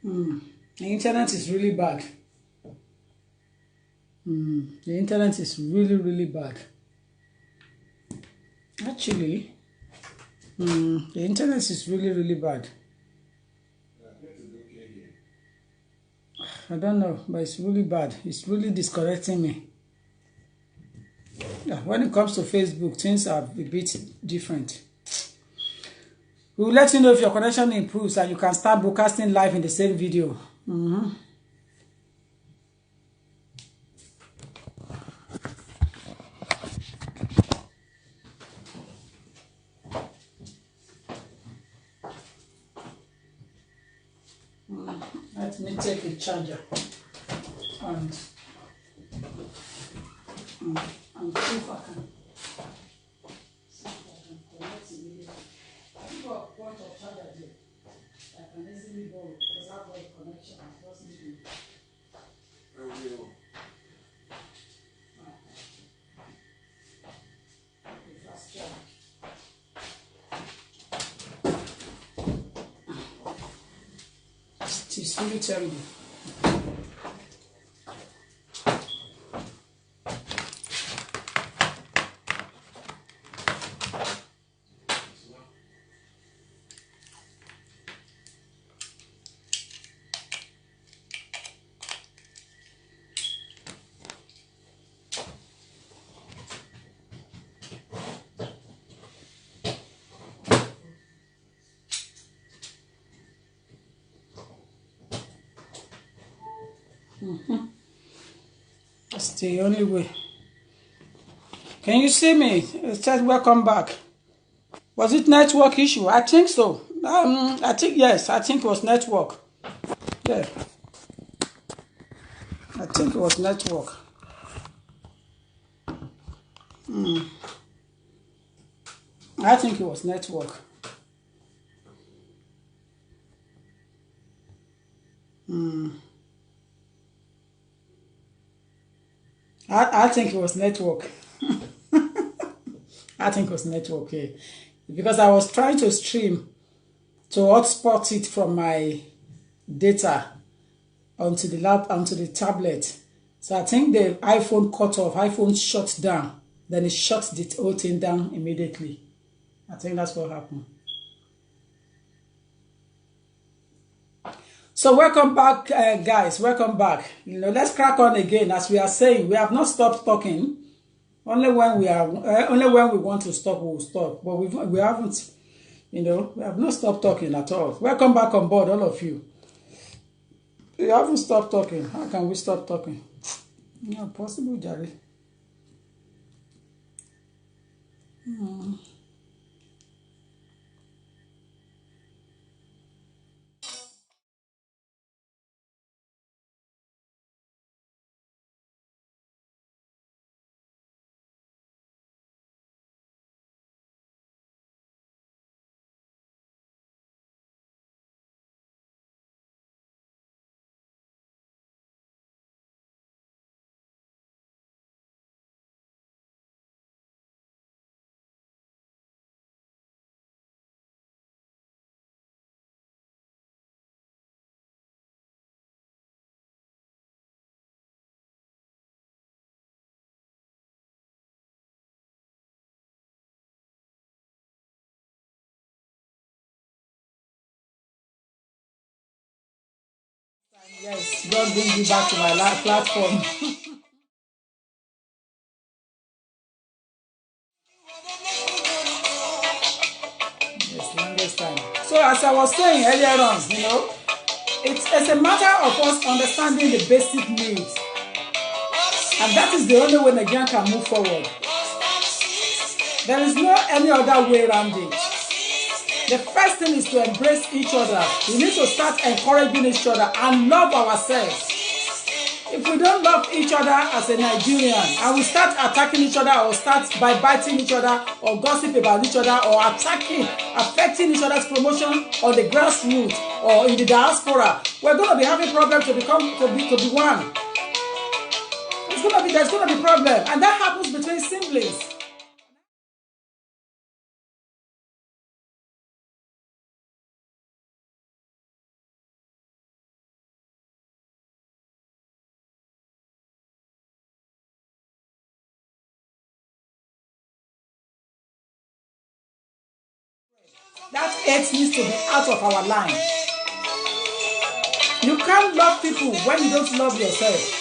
The internet is really bad. The internet is really, really bad. Actually, the internet is really, really bad. I don't know, but it's really bad. It's really disconnecting me. Yeah, when it comes to Facebook, things are a bit different. We will let you know if your connection improves and you can start broadcasting live in the same video. Let me take a charger and see if I can. Connect immediately. I think I've got a charger there. I can easily borrow because I've got a connection. I just need to. Fast charge. It's really terrible. That's the only way. Can you see me? It says welcome back. Was it network issue? I think so. I think yes. I think it was network. Yeah. I think it was network. I think it was network. I think it was network. I think it was network, yeah. Because I was trying to stream to hotspot it from my data onto the tablet. So I think the iPhone cut off, iPhone shut down. Then it shuts the whole thing down immediately. I think that's what happened. So welcome back, guys. Welcome back. Let's crack on again. As we are saying, we have not stopped talking. Only when we want to stop, we will stop. But we haven't, we have not stopped talking at all. Welcome back on board, all of you. We haven't stopped talking. How can we stop talking? No, possible, Jerry. Yes, God bring you back to my platform. Yes, longest time. So as I was saying earlier on, it's a matter of us understanding the basic needs. And that is the only way Nigeria can move forward. There is no any other way around it. The first thing is to embrace each other. We need to start encouraging each other and love ourselves. If we don't love each other as a Nigerian and we start attacking each other or start by biting each other or gossip about each other or affecting each other's promotion on the grassroots or in the diaspora, we're going to be having problems to be one. There's going to be problem, and that happens between siblings. That hate needs to be out of our line. You can't love people when you don't love yourself.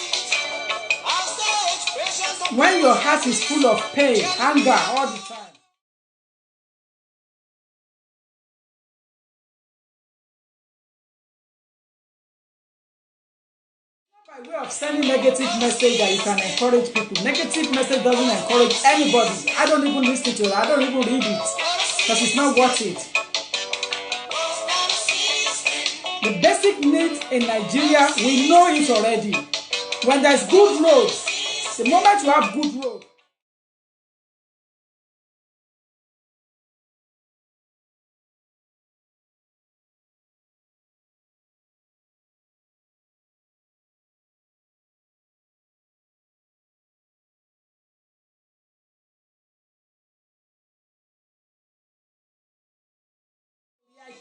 When your heart is full of pain, anger all the time. By way of sending negative message that you can encourage people. Negative message doesn't encourage anybody. I don't even listen to it. I don't even read it because it's not worth it. The basic needs in Nigeria, we know it already. When there's good roads, the moment you have good roads,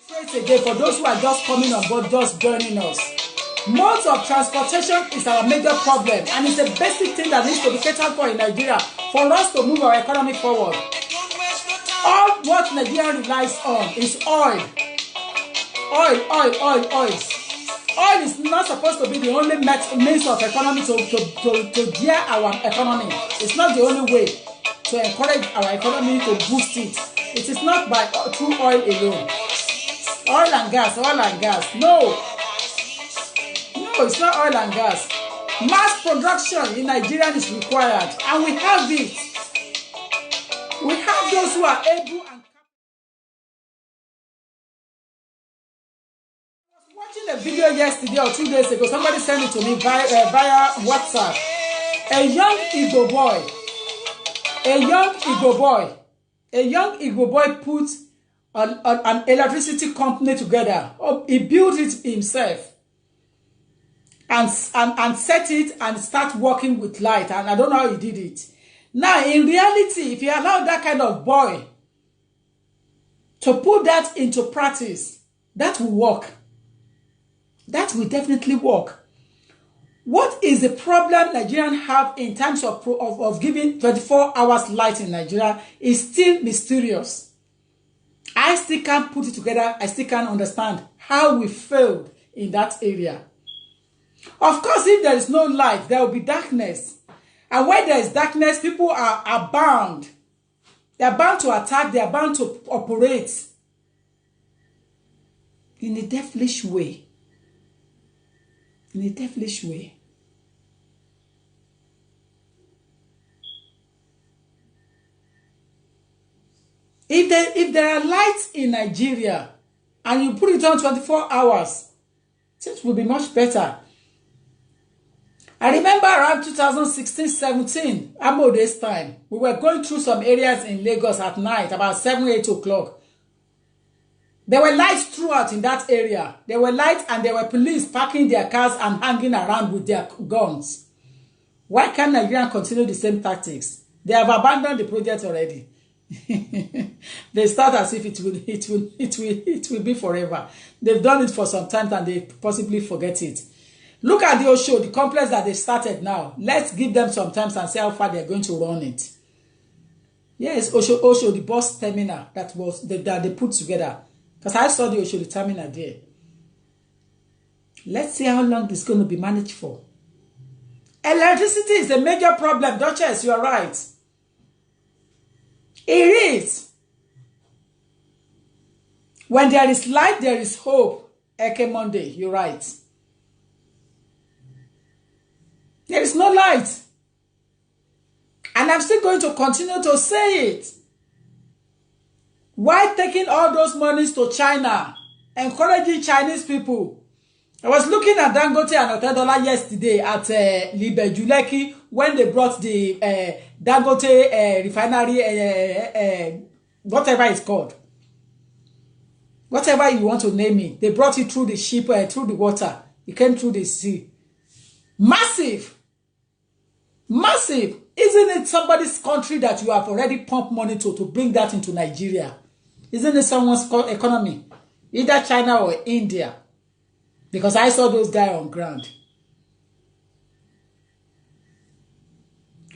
trace again for those who are just coming on board, just joining us. Modes of transportation is our major problem, and it's a basic thing that needs to be catered for in Nigeria for us to move our economy forward. All what Nigeria relies on is oil. Oil. Oil is not supposed to be the only means of economy to gear our economy. It's not the only way to encourage our economy to boost it. It is not by through oil alone. Oil and gas. No, it's not oil and gas. Mass production in Nigeria is required, and we have it. We have those who are able and I was watching a video yesterday or 2 days ago. Somebody sent it to me via WhatsApp. A young Igbo boy put an electricity company together. He built it himself and set it and start working with light. And I don't know how he did it. Now, in reality, if you allow that kind of boy to put that into practice, that will work. That will definitely work. What is the problem Nigerians have in terms of giving 24 hours light in Nigeria is still mysterious. I still can't put it together. I still can't understand how we failed in that area. Of course, if there is no light, there will be darkness. And when there is darkness, people are bound. They are bound to attack. They are bound to operate in a devilish way. In a devilish way. If there are lights in Nigeria and you put it on 24 hours, things will be much better. I remember around 2016-17, Amode's time, we were going through some areas in Lagos at night, about 7-8 o'clock. There were lights throughout in that area. There were lights and there were police parking their cars and hanging around with their guns. Why can't Nigeria continue the same tactics? They have abandoned the project already. They start as if it will be forever. They've done it for some time and they possibly forget it. Look at the Osho, the complex that they started now. Let's give them some time and see how far they're going to run it. Yes, Osho, the bus terminal that they put together. Because I saw the Osho, the terminal there. Let's see how long this is going to be managed for. Electricity is a major problem, Duchess, you are right. It is. When there is light, there is hope. Eke Monday, you're right. There is no light. And I'm still going to continue to say it. Why taking all those monies to China? Encouraging Chinese people. I was looking at Dangote and Otedola yesterday at Libejuleki when they brought the Dangote refinery, whatever it's called. Whatever you want to name it. They brought it through the ship, through the water. It came through the sea. Massive. Massive. Isn't it somebody's country that you have already pumped money to bring that into Nigeria? Isn't it someone's economy? Either China or India. Because I saw those guys on ground.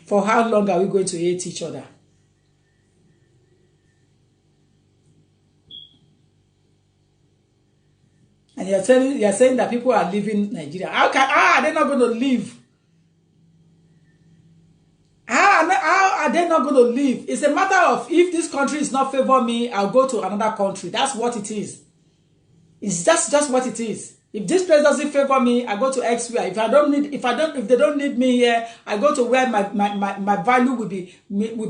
For how long are we going to hate each other? you're saying that people are leaving Nigeria. How are they not going to leave? How are they not going to leave? It's a matter of if this country is not favor me, I'll go to another country. That's what it is. It's just what it is. If this place doesn't favor me, I go to elsewhere. If they don't need me here, I go to where my value will be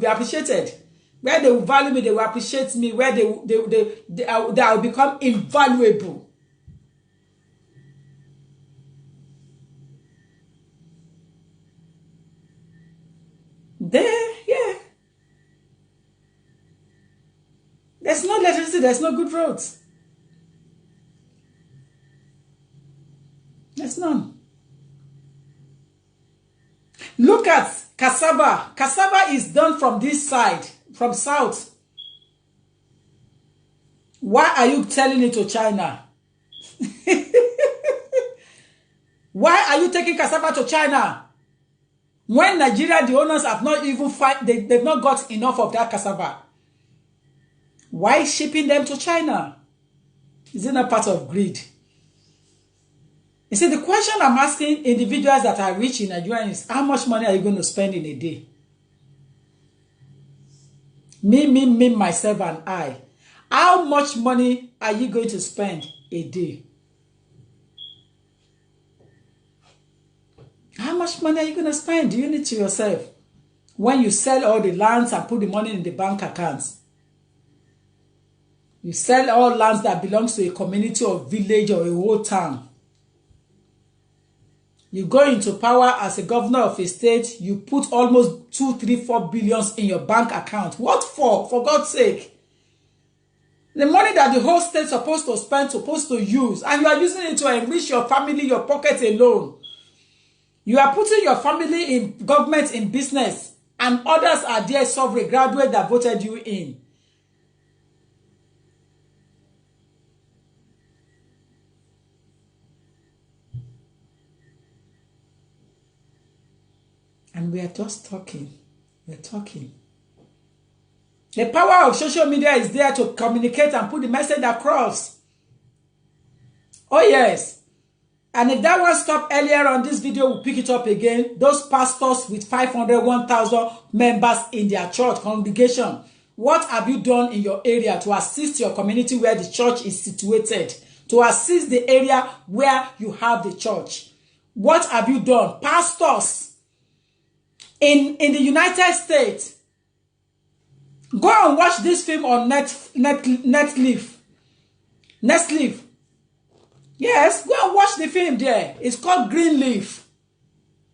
appreciated. Where they will value me, they will appreciate me. Where they will become invaluable. Yeah. There's no electricity, there's no good roads. There's none. Look at cassava. Cassava is done from this side, from south. Why are you selling it to China? Why are you taking cassava to China? When Nigeria, the owners have not even they've not got enough of that cassava. Why shipping them to China? Is it not part of greed? You see, the question I'm asking individuals that are rich in Nigeria is, how much money are you going to spend in a day? Me, myself, and I. How much money are you going to spend a day? How much money are you going to spend? Do you need to yourself? When you sell all the lands and put the money in the bank accounts. You sell all lands that belongs to a community or village or a whole town. You go into power as a governor of a state, you put almost 2, 3, 4 billions in your bank account. What for? For God's sake. The money that the whole state is supposed to spend, supposed to use, and you are using it to enrich your family, your pocket alone. You are putting your family in government, in business, and others are there, sovereign graduate that voted you in. And we are just talking. We're talking. The power of social media is there to communicate and put the message across. Oh, yes. And if that one stopped earlier on this video, we'll pick it up again. Those pastors with 500, 1,000 members in their church congregation. What have you done in your area to assist your community where the church is situated? To assist the area where you have the church. What have you done? Pastors. In the United States, go and watch this film on Netflix. Yes, go and watch the film there. It's called Greenleaf.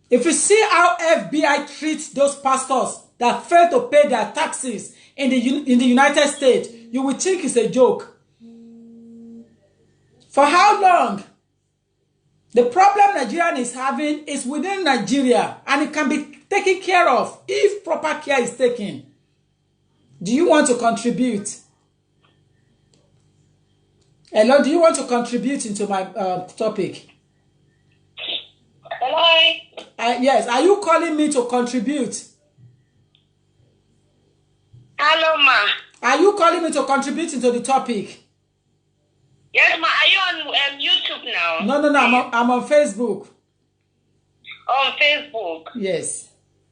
If you see how FBI treats those pastors that fail to pay their taxes in the United States, you will think it's a joke. For how long? The problem Nigerian is having is within Nigeria, and it can be taken care of if proper care is taken. Do you want to contribute? Hello, do you want to contribute into my topic? Hello? Yes, are you calling me to contribute? Hello, ma. Are you calling me to contribute into the topic? Yes, ma. Are you on YouTube now? No, I'm on Facebook. On Facebook? Yes.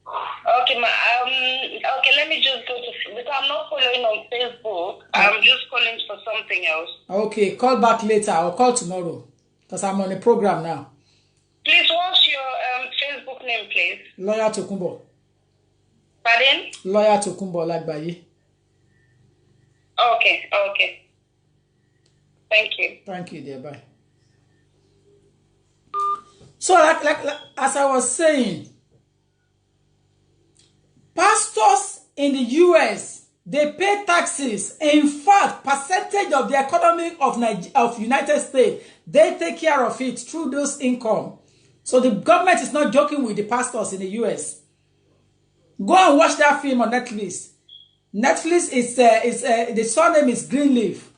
Okay, ma. Okay, let me just go to, because I'm not following on Facebook. I'm just calling for something else. Okay, call back later. I'll call tomorrow because I'm on a program now. Please, what's your Facebook name, please? Lawyer Tokunbo. Pardon? Lawyer Tokunbo Lagbaye. Okay. Thank you. Thank you, dear. Bye. So, like as I was saying, pastors in the US, they pay taxes. In fact, percentage of the economy of United States, they take care of it through those income. So the government is not joking with the pastors in the US. Go and watch that film on Netflix. Netflix is the surname is Greenleaf.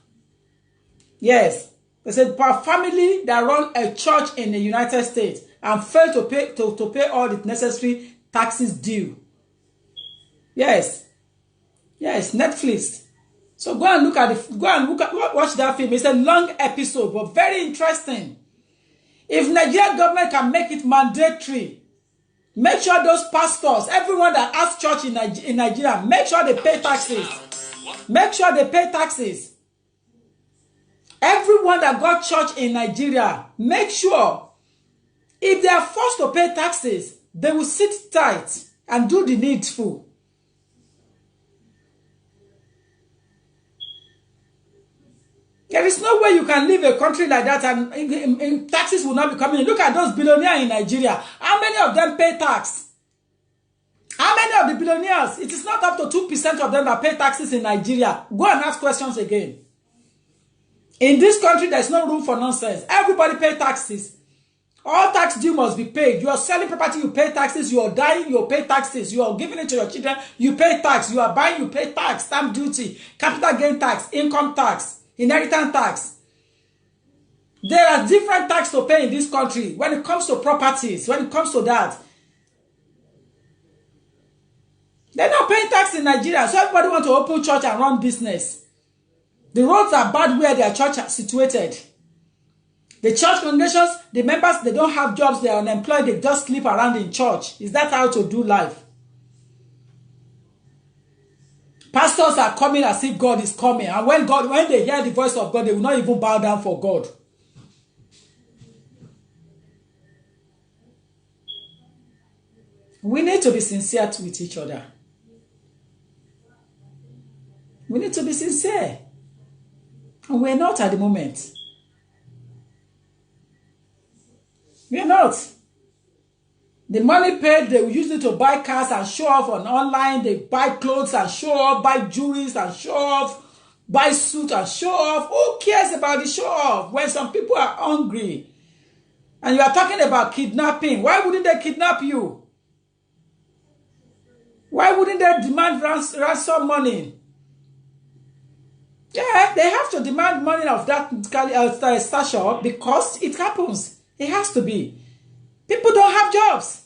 Yes, it's a family that run a church in the United States and fail to pay all the necessary taxes due. Yes, Netflix. So go and watch that film. It's a long episode, but very interesting. If Nigerian government can make it mandatory, make sure those pastors, everyone that has church in Nigeria, make sure they pay taxes. Make sure they pay taxes. Everyone that got church in Nigeria, make sure if they are forced to pay taxes, they will sit tight and do the needful. There is no way you can leave a country like that and taxes will not be coming in. Look at those billionaires in Nigeria. How many of them pay tax? How many of the billionaires? It is not up to 2% of them that pay taxes in Nigeria. Go and ask questions again. In this country, there is no room for nonsense. Everybody pay taxes. All tax due must be paid. You are selling property, you pay taxes. You are dying, you pay taxes. You are giving it to your children, you pay tax. You are buying, you pay tax, stamp duty, capital gain tax, income tax, inheritance tax. There are different tax to pay in this country when it comes to properties, when it comes to that. They're not paying tax in Nigeria, so everybody wants to open church and run business. The roads are bad where their church are situated. The church congregations, the members, they don't have jobs, they are unemployed, they just sleep around in church. Is that how to do life? Pastors are coming as if God is coming. And when they hear the voice of God, they will not even bow down for God. We need to be sincere with each other. We need to be sincere. And we're not at the moment. We're not. The money paid, they will use it to buy cars and show off on online. They buy clothes and show off, buy jewelry and show off, buy suit and show off. Who cares about the show off when some people are hungry? And you are talking about kidnapping. Why wouldn't they kidnap you? Why wouldn't they demand ransom money? Yeah, they have to demand money of that stature because it happens. It has to be. People don't have jobs.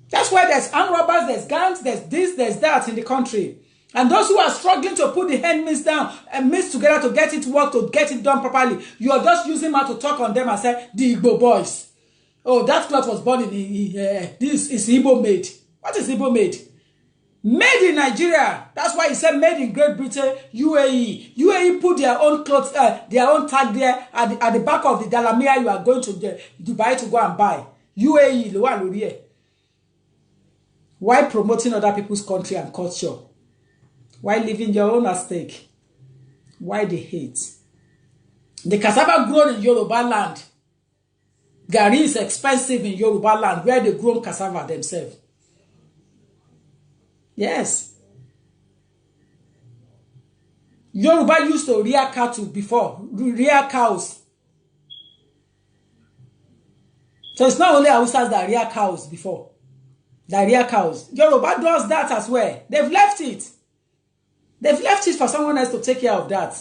That's why there's armed robbers, there's gangs, there's this, there's that in the country. And those who are struggling to put the hand means down and means together to get it work, to get it done properly, you are just using them to talk on them and say, the Igbo boys. Oh, that cloth was born in this is Igbo made. What is Igbo made? Made in Nigeria. That's why he said made in Great Britain, UAE. UAE put their own clothes, their own tag there at the back of the Dalamia you are going to Dubai to go and buy. UAE. Why promoting other people's country and culture? Why leaving your own at stake? Why the hate? The cassava grown in Yoruba land. Gari is expensive in Yoruba land where they grow cassava themselves. Yes. Yoruba used to rear cattle before, rear cows. So it's not only Hausas that rear cows before. That rear cows. Yoruba does that as well. They've left it. They've left it for someone else to take care of that.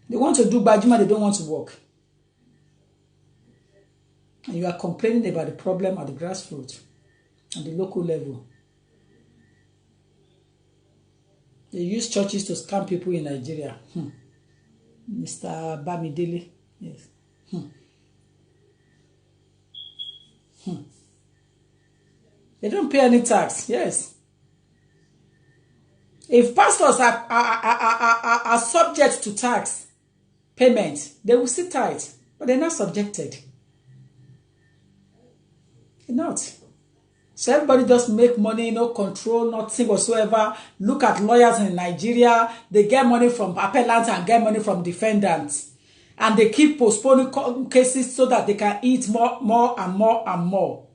They want to do Bajima, they don't want to work. And you are complaining about the problem at the grassroots, at the local level. They use churches to scam people in Nigeria. Mr. Bamidele. Yes. They don't pay any tax. Yes. If pastors are subject to tax payment, they will sit tight. But they're not subjected. They're not. So everybody just make money, no control, nothing whatsoever. Look at lawyers in Nigeria. They get money from appellants and get money from defendants. And they keep postponing cases so that they can eat more and more.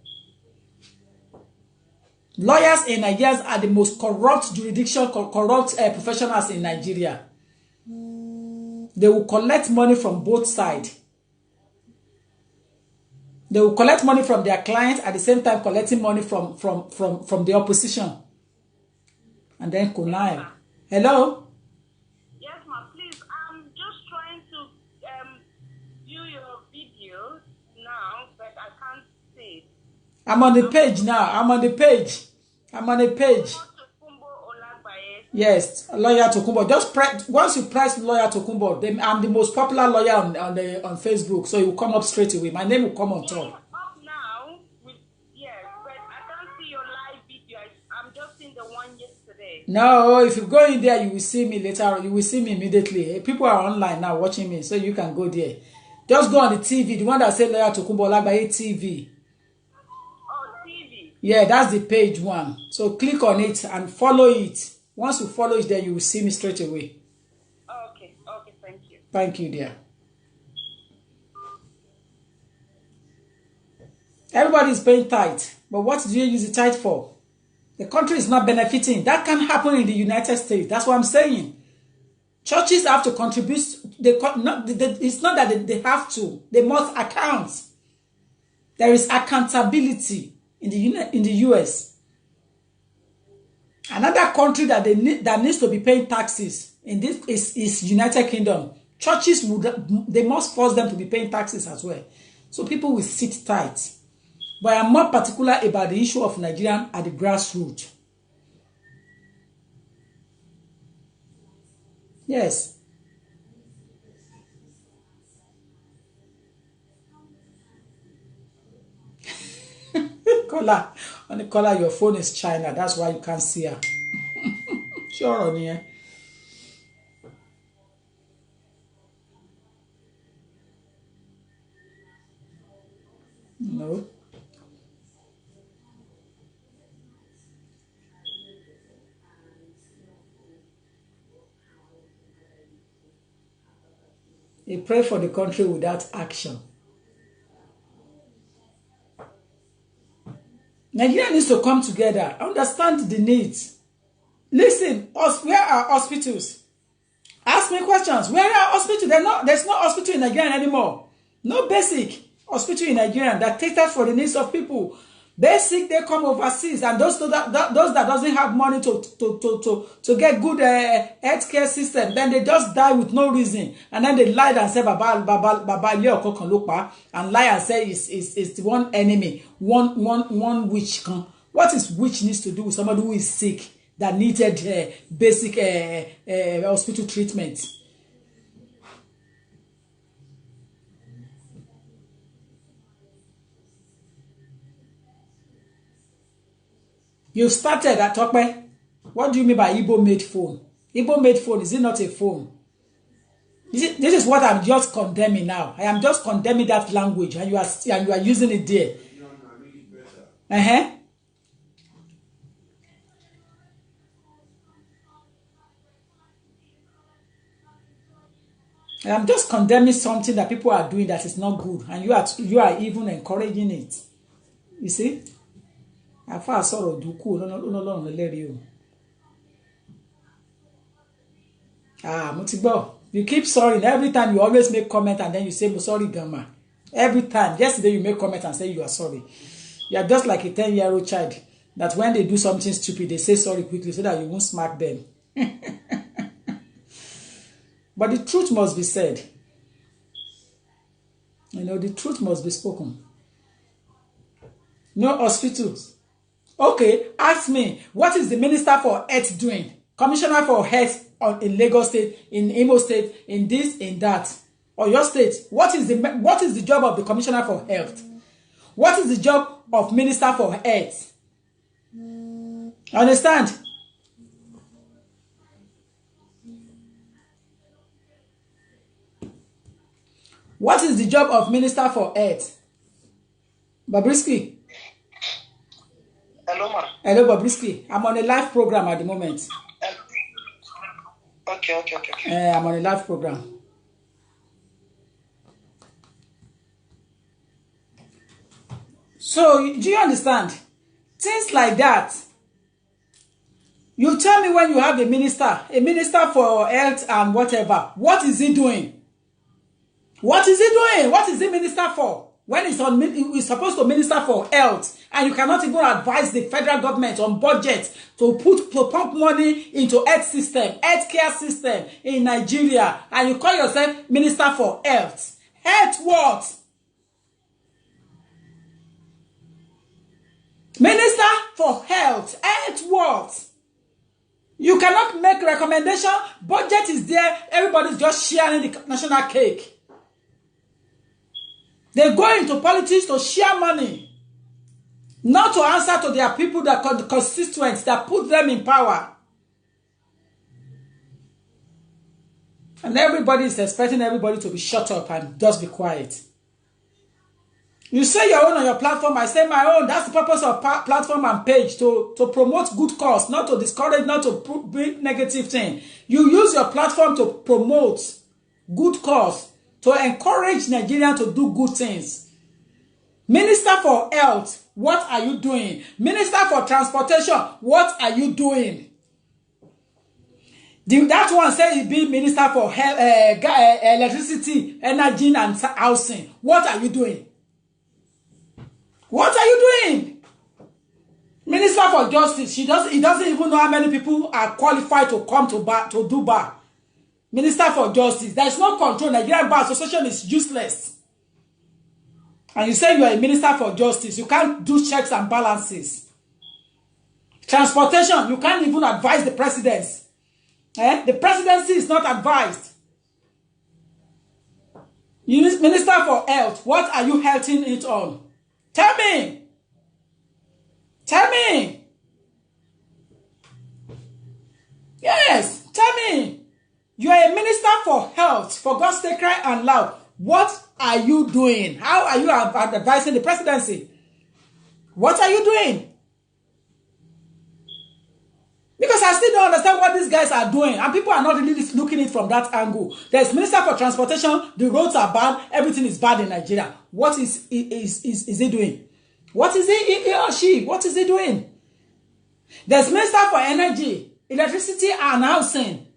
Lawyers in Nigeria are the most corrupt jurisdiction, corrupt professionals in Nigeria. They will collect money from both sides. They will collect money from their clients at the same time collecting money from the opposition. And then connive. Hello? Yes, ma. Please, I'm just trying to view your video now, but I can't see it. I'm on the page now. I'm on the page. Yes, lawyer Tokunbo. Just press once you press lawyer Tokunbo. I'm the most popular lawyer on Facebook, so it will come up straight away. My name will come on top. Up now, yes, but I can't see your live video. I'm just seeing the one yesterday. No, if you go in there, you will see me later. You will see me immediately. People are online now watching me, so you can go there. Just go on the TV, the one that said lawyer Tokunbo Olagbaye TV. Oh, TV. Yeah, that's the page one. So click on it and follow it. Once you follow it, then you will see me straight away. Okay, thank you. Thank you, dear. Everybody is paying tithe, but what do you use the tithe for? The country is not benefiting. That can happen in the United States. That's what I'm saying. Churches have to contribute. It's not that they have to. They must account. There is accountability in the US. Another country that needs to be paying taxes in this is United Kingdom. Churches they must force them to be paying taxes as well. So people will sit tight. But I'm more particular about the issue of Nigerian at the grassroots. Yes. Caller, your phone is China. That's why you can't see her. Sure on here. No. They pray for the country without action. Nigeria needs to come together, understand the needs. Listen, where are hospitals? Ask me questions. Where are hospitals? There's no hospital in Nigeria anymore. No basic hospital in Nigeria that caters for the needs of people. Basic, they come overseas, and those that doesn't have money to get good healthcare system, then they just die with no reason, and then they lie and say Baba and lie and say is the one enemy, one witch. What is witch needs to do with somebody who is sick that needed basic hospital treatment? You started at Tokpe. What do you mean by Igbo made phone? Igbo made phone, is it not a phone? This is what I'm just condemning now. I am just condemning that language, and you are using it there. I am just condemning something that people are doing that is not good, and you are even encouraging it. You see? Afa sọ̀rọ̀ dúkú Ọlọ́run lẹ́rìí o. Mo ti gbọ́. You keep sorry every time. You always make comment and then you say mo sorry gamma. Every time. Yesterday you make comment and say you are sorry. You are just like a 10-year-old child that when they do something stupid they say sorry quickly so that you won't smack them. But the truth must be said. You know, the truth must be spoken. No hospitals. Okay, ask me, what is the Minister for Health doing? Commissioner for Health in Lagos State, in Imo State, in this, in that, or your state? What is the job of the Commissioner for Health? What is the job of Minister for Health? Understand? What is the job of Minister for Health? Bobrisky. Hello, ma. Hello, Bobrisky. I'm on a live program at the moment. Okay. I'm on a live program. So, do you understand? Things like that. You tell me when you have a minister for health and whatever. What is he doing? What is he doing? What is the minister for? When he's supposed to minister for health, and you cannot even advise the federal government on budget to pump money into healthcare system in Nigeria, and you call yourself Minister for Health. Health what? Minister for Health. Health what? You cannot make recommendation. Budget is there. Everybody's just sharing the national cake. They go into politics to share money, not to answer to their people, the constituents that put them in power. And everybody is expecting everybody to be shut up and just be quiet. You say your own on your platform, I say my own. That's the purpose of platform and page, to promote good cause, not to discourage, not to bring negative thing. You use your platform to promote good cause, to encourage Nigerians to do good things. Minister for Health, what are you doing? Minister for Transportation, what are you doing? That one said he be Minister for Electricity, Energy and Housing. What are you doing? What are you doing? Minister for Justice, he doesn't even know how many people are qualified to come to do bar. Minister for Justice, there is no control. Nigerian Bar Association is useless. And you say you are a Minister for Justice, you can't do checks and balances. Transportation, you can't even advise the presidents. The presidency is not advised. Minister for Health, what are you healthing it on? Tell me. Tell me. Yes, tell me. You are a Minister for Health, for God's sake, cry and loud. What are you doing? How are you advising the presidency? What are you doing? Because I still don't understand what these guys are doing. And people are not really looking at it from that angle. There's Minister for Transportation. The roads are bad. Everything is bad in Nigeria. What is he doing? What is he or she? What is he doing? There's Minister for Energy, Electricity and Housing.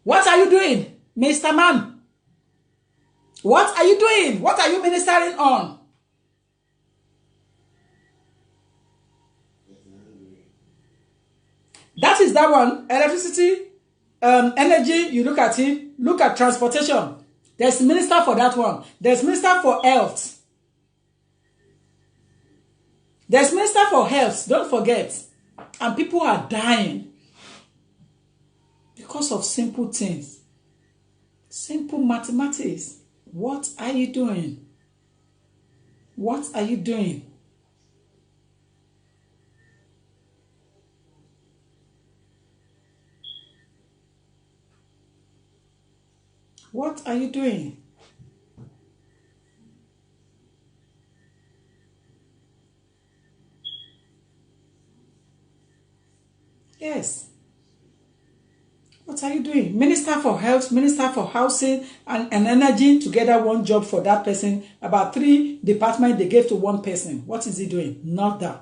What are you doing, Mr. Man? What are you doing? What are you ministering on? That is that one. Electricity, energy, you look at it. Look at transportation. There's Minister for that one. There's Minister for Health. There's Minister for Health. Don't forget. And people are dying because of simple things. Simple mathematics. What are you doing? What are you doing? What are you doing? Yes. What are you doing? Minister for Health, Minister for Housing and Energy, together one job for that person. About 3 departments they gave to one person. What is he doing? Nada.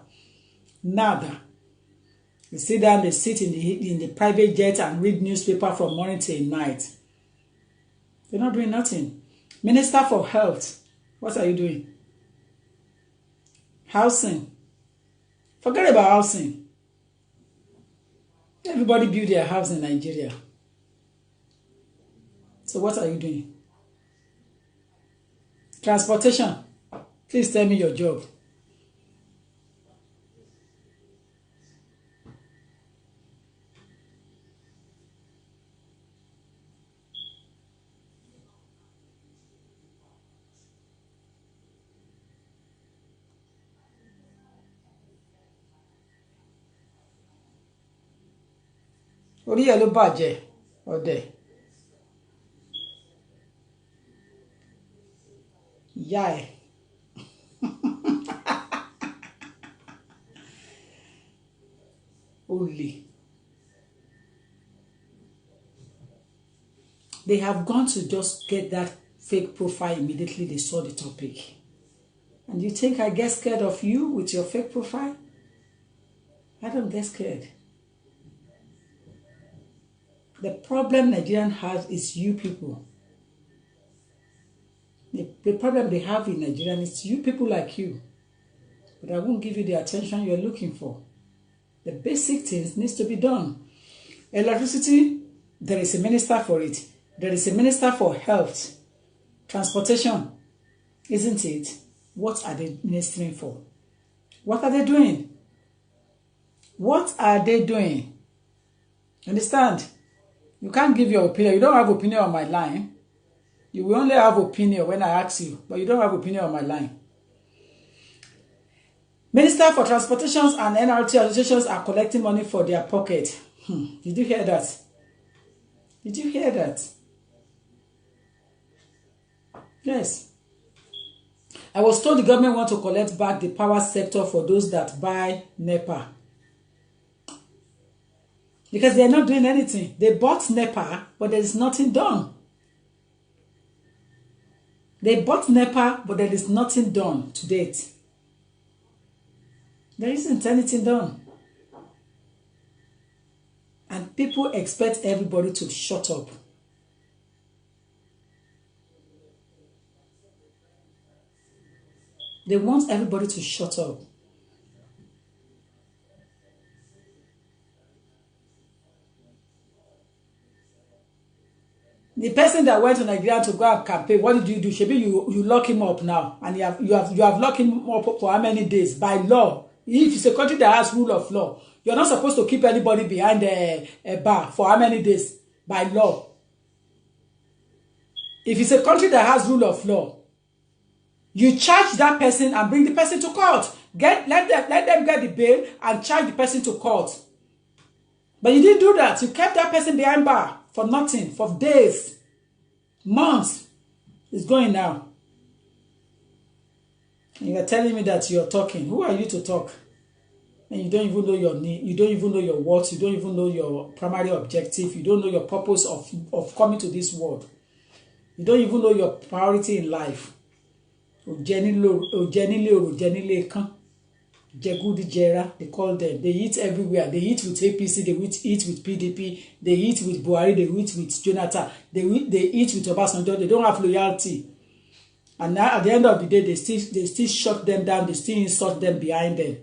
Nada. You sit down, they sit in the private jet and read newspaper from morning till night. They're not doing nothing. Minister for Health, what are you doing? Housing. Forget about housing. Everybody build their house in Nigeria. So what are you doing? Transportation. Please tell me your job. Orí ẹ̀ ló bàjẹ́ ọ̀dẹ̀. Ìyá ẹ̀. Olè. They have gone to just get that fake profile immediately they saw the topic. And you think I get scared of you with your fake profile? I don't get scared. The problem Nigerian has is you people. The problem they have in Nigeria is you people like you. But I won't give you the attention you're looking for. The basic things needs to be done. Electricity, there is a minister for it. There is a minister for health. Transportation, isn't it? What are they ministering for? What are they doing? What are they doing? Understand? You can't give your opinion. You don't have opinion on my line. You will only have opinion when I ask you, but you don't have opinion on my line. Minister for Transportations and NRT associations are collecting money for their pocket. Did you hear that? Did you hear that? Yes. I was told the government want to collect back the power sector for those that buy NEPA. Because they are not doing anything. They bought NEPA, but there is nothing done. They bought NEPA, but there is nothing done to date. There isn't anything done. And people expect everybody to shut up. They want everybody to shut up. The person that went to Nigeria to go and campaign, what did you do? Shebi, you lock him up now, and you have locked him up for how many days? By law. If it's a country that has rule of law, you're not supposed to keep anybody behind a bar for how many days? By law. If it's a country that has rule of law, you charge that person and bring the person to court. Let them get the bail and charge the person to court. But you didn't do that. You kept that person behind bar for nothing, for days, months. It's going now. And you're telling me that you're talking. Who are you to talk? And you don't even know your need. You don't even know your worth. You don't even know your primary objective. You don't know your purpose of coming to this world. You don't even know your priority in life. They call them. They eat everywhere. They eat with APC. They eat with PDP. They eat with Buhari. They eat with Jonathan. They eat with Obasanjo. They don't have loyalty. And now at the end of the day, they still shut them down. They still insult them behind them.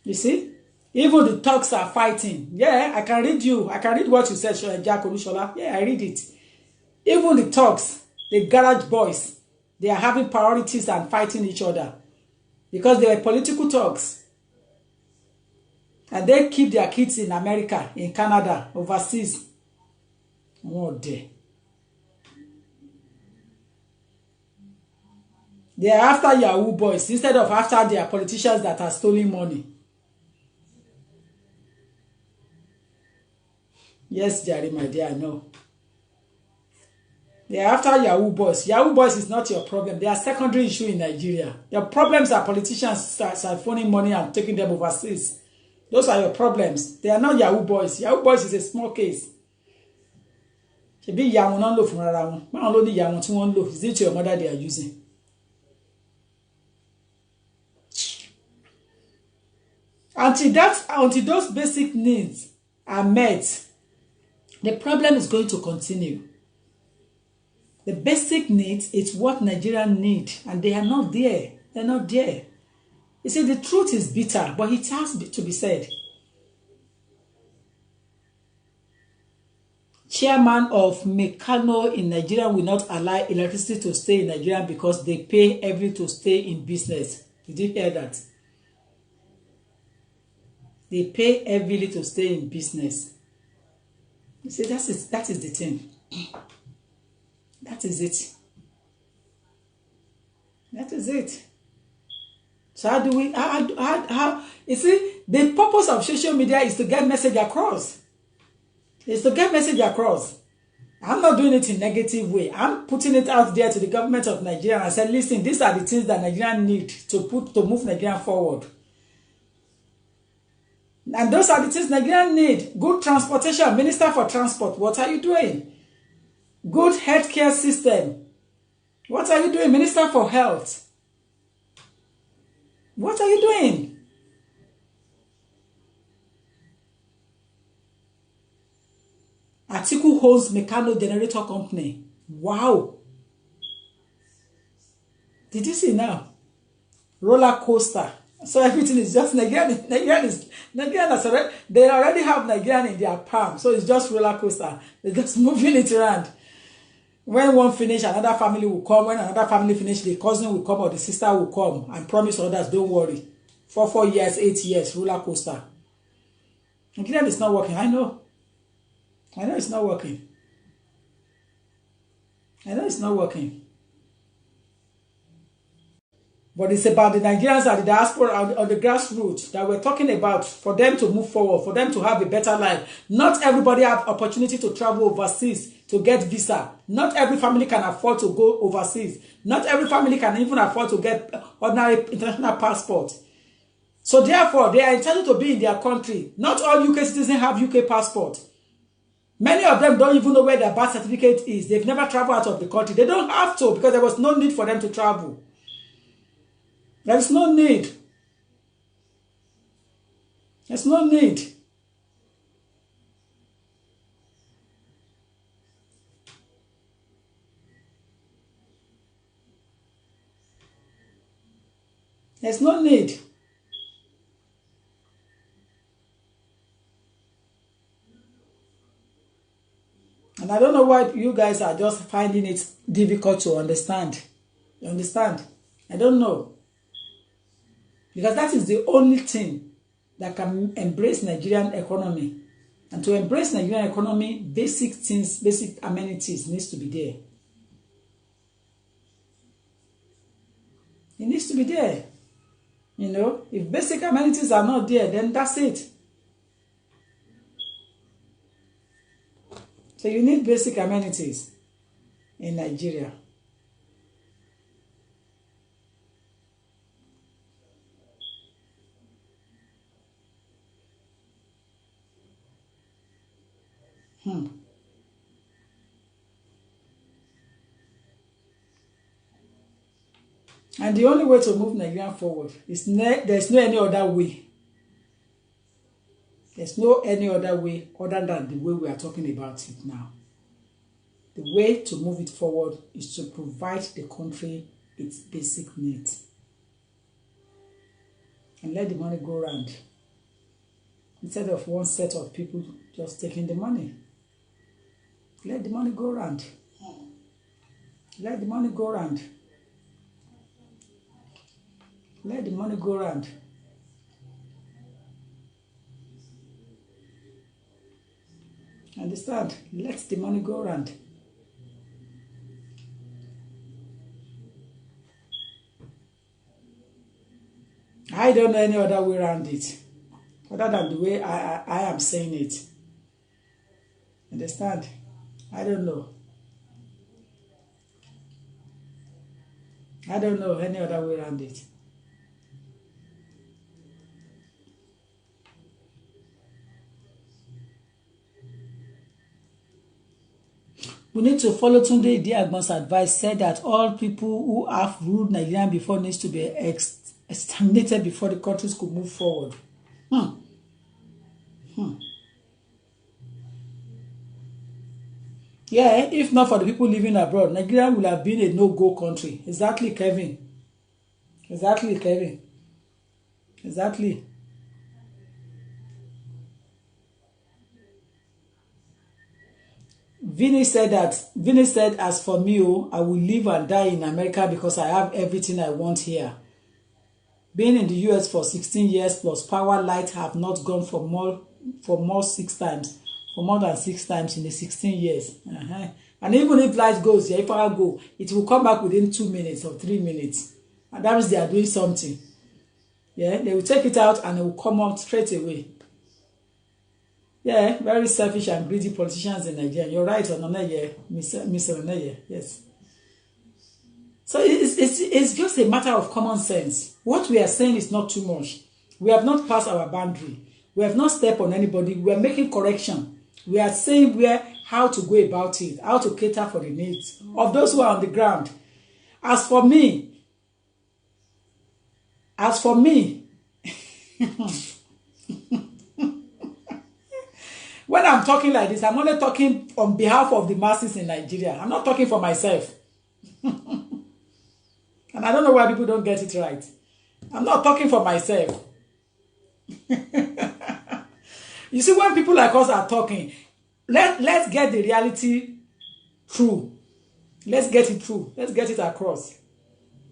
You see? Even the talks are fighting. Yeah, I can read you. I can read what you said, Jack Olushola. Yeah, I read it. Even the talks, the garage boys, they are having priorities and fighting each other. Because they are political talks. And they keep their kids in America, in Canada, overseas. Oh, dear. They are after Yahoo boys instead of after their politicians that are stealing money. Yes, Jerry, my dear, I know. They are after Yahoo boys. Yahoo boys is not your problem. They are secondary issue in Nigeria. Your problems are politicians siphoning money and taking them overseas. Those are your problems. They are not Yahoo boys. Yahoo boys is a small case. Is it your mother they are using? Until those basic needs are met, the problem is going to continue. The basic needs is what Nigerians need, and they are not there. They're not there. You see, the truth is bitter, but it has to be said. Chairman of Mekano in Nigeria will not allow electricity to stay in Nigeria because they pay heavily to stay in business. Did you hear that? They pay heavily to stay in business. You see, that is the thing. That is it. That is it. So how do we, how, you see, the purpose of social media is to get message across. It's to get message across. I'm not doing it in a negative way. I'm putting it out there to the government of Nigeria and I said, listen, these are the things that Nigeria need to move Nigeria forward. And those are the things Nigeria need. Good transportation. Minister for Transport, what are you doing? Good healthcare system. What are you doing? Minister for Health. What are you doing? Atiku holds Mekano Generator Company. Wow. Did you see now? Roller coaster. So everything is just Nigerian. They already have Nigerian in their palm. So it's just roller coaster. They're just moving it around. When one finish, another family will come. When another family finish, the cousin will come or the sister will come and promise others, don't worry. 4 years, 8 years, roller coaster. Again, it's not working. I know it's not working. I know it's not working. But it's about the Nigerians and the diaspora or the grassroots that we're talking about, for them to move forward, for them to have a better life. Not everybody have opportunity to travel overseas to get visa. Not every family can afford to go overseas. Not every family can even afford to get ordinary international passport. So therefore, they are entitled to be in their country. Not all UK citizens have UK passport. Many of them don't even know where their birth certificate is. They've never traveled out of the country. They don't have to, because there was no need for them to travel. There is no need. There's no need. There's no need. And I don't know why you guys are just finding it difficult to understand. You understand? I don't know. Because that is the only thing that can embrace Nigerian economy. And to embrace Nigerian economy, basic things, basic amenities needs to be there. It needs to be there. You know, if basic amenities are not there, then that's it. So you need basic amenities in Nigeria. And the only way to move Nigeria forward is there's no any other way. There's no any other way other than the way we are talking about it now. The way to move it forward is to provide the country its basic needs. And let the money go around. Instead of one set of people just taking the money. Let the money go around. Let the money go around. Let the money go around. Understand? Let the money go around. I don't know any other way around it, other than the way I am saying it. Understand? I don't know. I don't know any other way around it. We need to follow Tunde Idiagbon's advice, said that all people who have ruled Nigeria before needs to be exterminated before the countries could move forward. Yeah, if not for the people living abroad, Nigeria would have been a no-go country. Exactly, Kevin. Exactly, Kevin. Exactly. Vinny said, as for me, I will live and die in America because I have everything I want here. Being in the US for 16 years plus Power Light have not gone for more than 6 times in the 16 years. And even if light goes, if power go, it will come back within 2 minutes or 3 minutes. And that means they are doing something. Yeah, they will take it out and it will come out straight away. Yeah, very selfish and greedy politicians in Nigeria. You're right, Ononeye, Mr. Ononeye. Yes. So it's just a matter of common sense. What we are saying is not too much. We have not passed our boundary. We have not stepped on anybody. We are making correction. We are saying how to go about it, how to cater for the needs of those who are on the ground. As for me, when I'm talking like this, I'm only talking on behalf of the masses in Nigeria. I'm not talking for myself. And I don't know why people don't get it right. I'm not talking for myself. You see, when people like us are talking, let's get the reality true. Let's get it through. Let's get it across.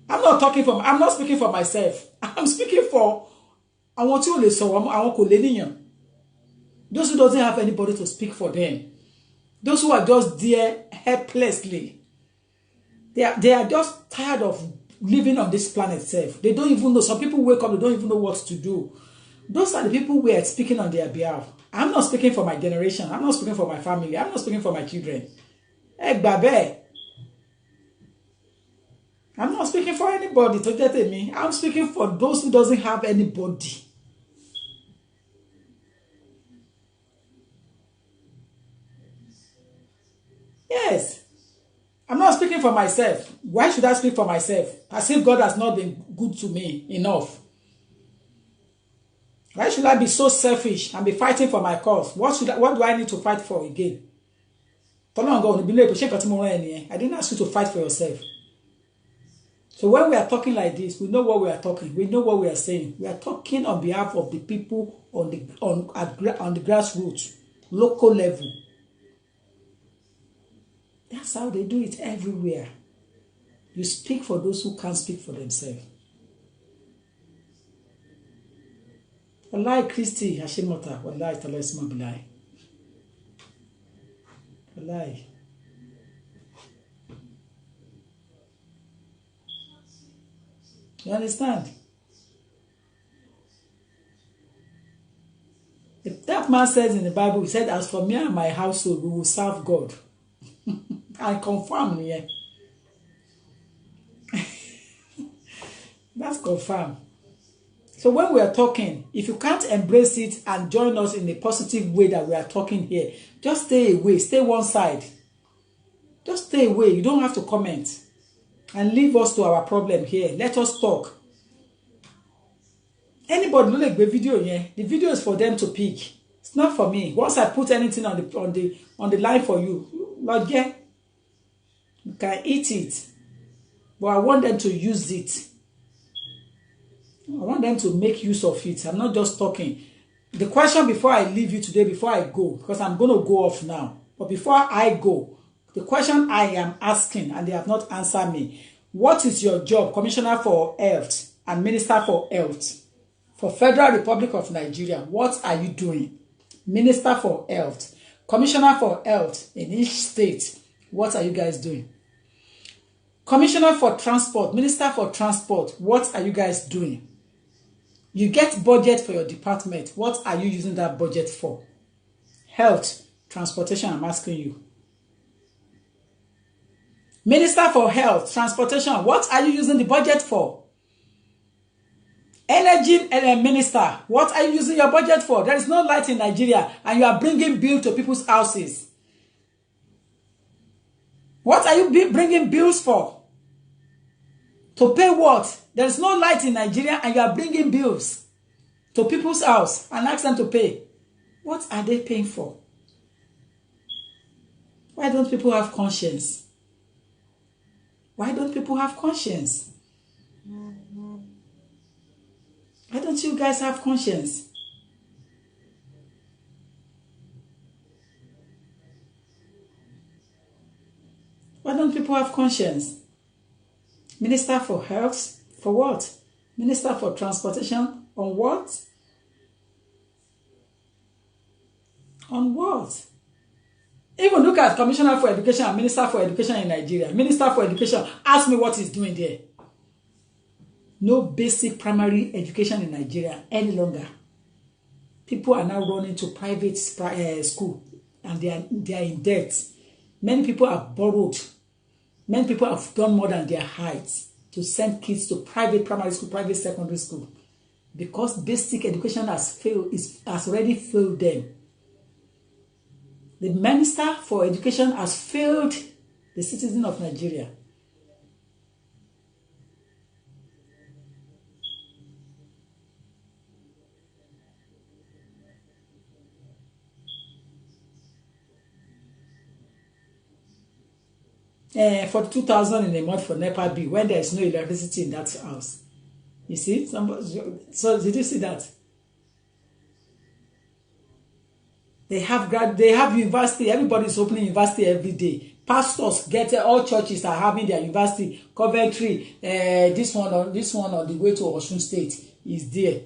I'm not speaking for myself. I'm speaking for àwọn tí ó lè sọ̀rọ̀, àwọn kò lè níyàn. Those who doesn't have anybody to speak for them. Those who are just there helplessly. They are just tired of living on this planet itself. They don't even know. Some people wake up, they don't even know what to do. Those are the people we are speaking on their behalf. I'm not speaking for my generation. I'm not speaking for my family. I'm not speaking for my children. Hey, babe. I'm not speaking for anybody to get at me. I'm speaking for those who doesn't have anybody. Yes. I'm not speaking for myself. Why should I speak for myself? As if God has not been good to me enough. Why should I be so selfish and be fighting for my cause? What do I need to fight for again? I didn't ask you to fight for yourself. So when we are talking like this, we know what we are talking. We know what we are saying. We are talking on behalf of the people on the grassroots, local level. That's how they do it everywhere. You speak for those who can't speak for themselves. Wallahi Christy Hashimota, Wallahi Tala Isma Bilai. Wallahi. You understand? If that man says in the Bible, he said, as for me and my household, we will serve God. I confirm here. That's confirmed. So when we are talking, if you can't embrace it and join us in a positive way that we are talking here, just stay away, stay one side. Just stay away. You don't have to comment. And leave us to our problem here. Let us talk. Anybody who like the video here, the video is for them to pick. It's not for me. Once I put anything on the line for you, Lord, yeah, you can eat it. But I want them to use it. I want them to make use of it. I'm not just talking. The question before I leave you today, before I go, because I'm going to go off now. But before I go, the question I am asking, and they have not answered me, what is your job, Commissioner for Health and Minister for Health for Federal Republic of Nigeria? What are you doing? Minister for Health, Commissioner for Health in each state, what are you guys doing? Commissioner for Transport, Minister for Transport, what are you guys doing? You get budget for your department. What are you using that budget for? Health, transportation, I'm asking you. Minister for Health, Transportation, what are you using the budget for? Energy Minister, what are you using your budget for? There is no light in Nigeria and you are bringing bill to people's houses. What are you bringing bills for? To pay what? There is no light in Nigeria and you are bringing bills to people's house and ask them to pay. What are they paying for? Why don't people have conscience? Why don't people have conscience? Why don't you guys have conscience? Why don't people have conscience? Minister for Health, for what? Minister for Transportation, on what? On what? Even look at Commissioner for Education and Minister for Education in Nigeria. Minister for Education, ask me what he's doing there. No basic primary education in Nigeria any longer. People are now running to private school and they are in debt. Many people have borrowed. Many people have done more than their heights to send kids to private primary school, private secondary school. Because basic education has already failed them. The Minister for Education has failed the citizen of Nigeria. For 2,000 in a month for NEPA bill when there is no electricity in that house. You see? So did you see that? They have university. Everybody is opening university every day. Pastors get all churches are having their university. Coventry, this one on the way to Osun State is there.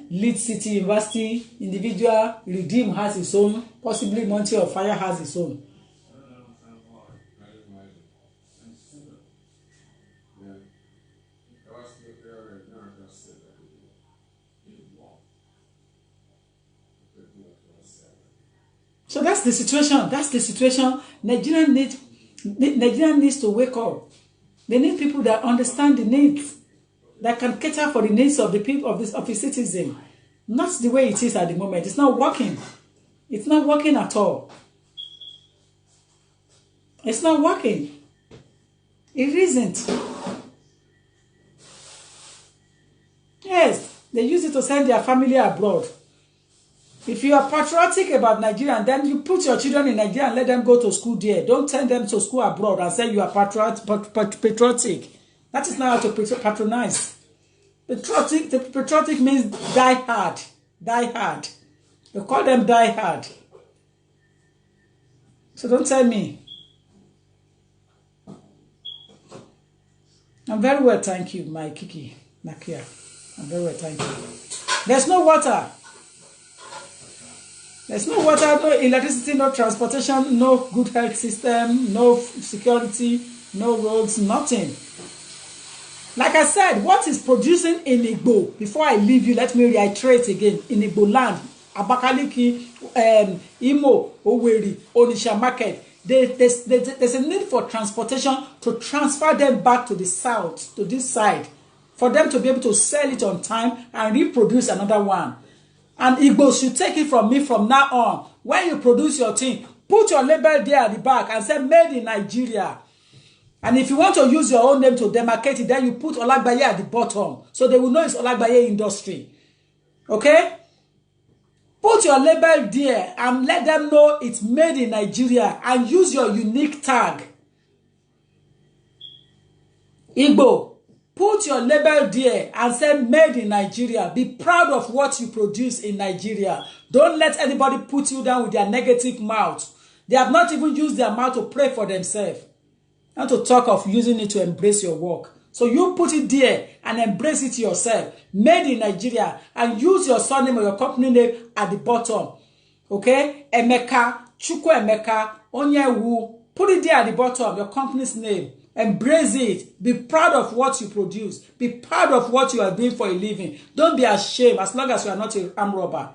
Lead City University, individual, Redeem has its own, possibly Mountain of Fire has its own. So that's the situation. That's the situation. Nigeria needs to wake up. They need people that understand the needs, that can cater for the needs of the people of the citizen. Not the way it is at the moment. It's not working. It's not working at all. It's not working. It isn't. Yes, they use it to send their family abroad. If you are patriotic about Nigeria, then you put your children in Nigeria and let them go to school there. Don't send them to school abroad and say you are patriotic. That is not how to patronize. Patriotic means die hard. Die hard. You call them die hard. So don't tell me. I'm very well, thank you, my Kiki Nakia. I'm very well, thank you. There's no water. There's no water, no electricity, no transportation, no good health system, no security, no roads, nothing. Like I said, what is producing in Igbo, before I leave you, let me reiterate again, in Igbo land, Abakaliki, Imo, Owerri, Onitsha market, there's a need for transportation to transfer them back to the south, to this side, for them to be able to sell it on time and reproduce another one. And Igbo should take it from me from now on. When you produce your thing, put your label there at the back and say made in Nigeria. And if you want to use your own name to demarcate it, then you put Olagbaye at the bottom. So they will know it's Olagbaye industry. Okay? Put your label there and let them know it's made in Nigeria. And use your unique tag. Igbo. Put your label there and say made in Nigeria. Be proud of what you produce in Nigeria. Don't let anybody put you down with their negative mouth. They have not even used their mouth to pray for themselves. Not to talk of using it to embrace your work. So you put it there and embrace it yourself. Made in Nigeria. And use your surname or your company name at the bottom. Okay? Emeka, Chukwu Emeka, Onyewu. Put it there at the bottom, your company's name. Embrace it. Be proud of what you produce. Be proud of what you are doing for a living. Don't be ashamed as long as you are not an armed robber.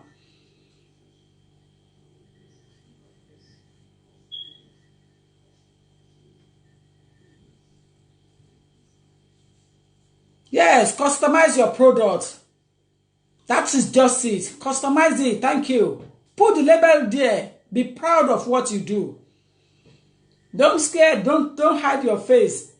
Yes, customize your product. That is just it. Customize it. Thank you. Put the label there. Be proud of what you do. Don't scare. Don't hide your face.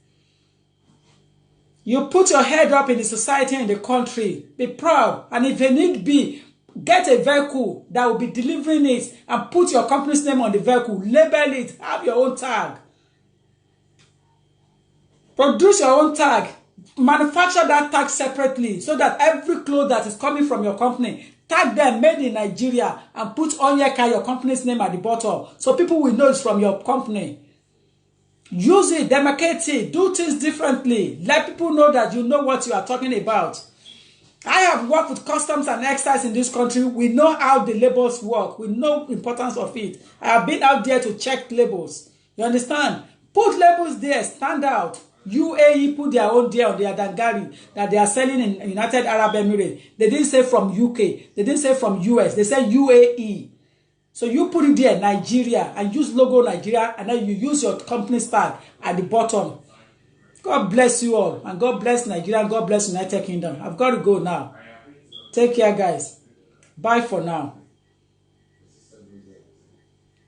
You put your head up in the society and the country. Be proud. And if you need be, get a vehicle that will be delivering it and put your company's name on the vehicle. Label it. Have your own tag. Produce your own tag. Manufacture that tag separately so that every cloth that is coming from your company, tag them made in Nigeria and put Onyeka, your company's name at the bottom so people will know it's from your company. Use it, demarcate it, do things differently. Let people know that you know what you are talking about. I have worked with customs and excise in this country. We know how the labels work. We know the importance of it. I have been out there to check labels. You understand? Put labels there, stand out. UAE put their own there on their Dangari that they are selling in United Arab Emirates. They didn't say from UK. They didn't say from US. They said UAE. So you put it there, Nigeria, and use logo Nigeria, and then you use your company's tag at the bottom. God bless you all, and God bless Nigeria, and God bless United Kingdom. I've got to go now. Take care, guys. Bye for now.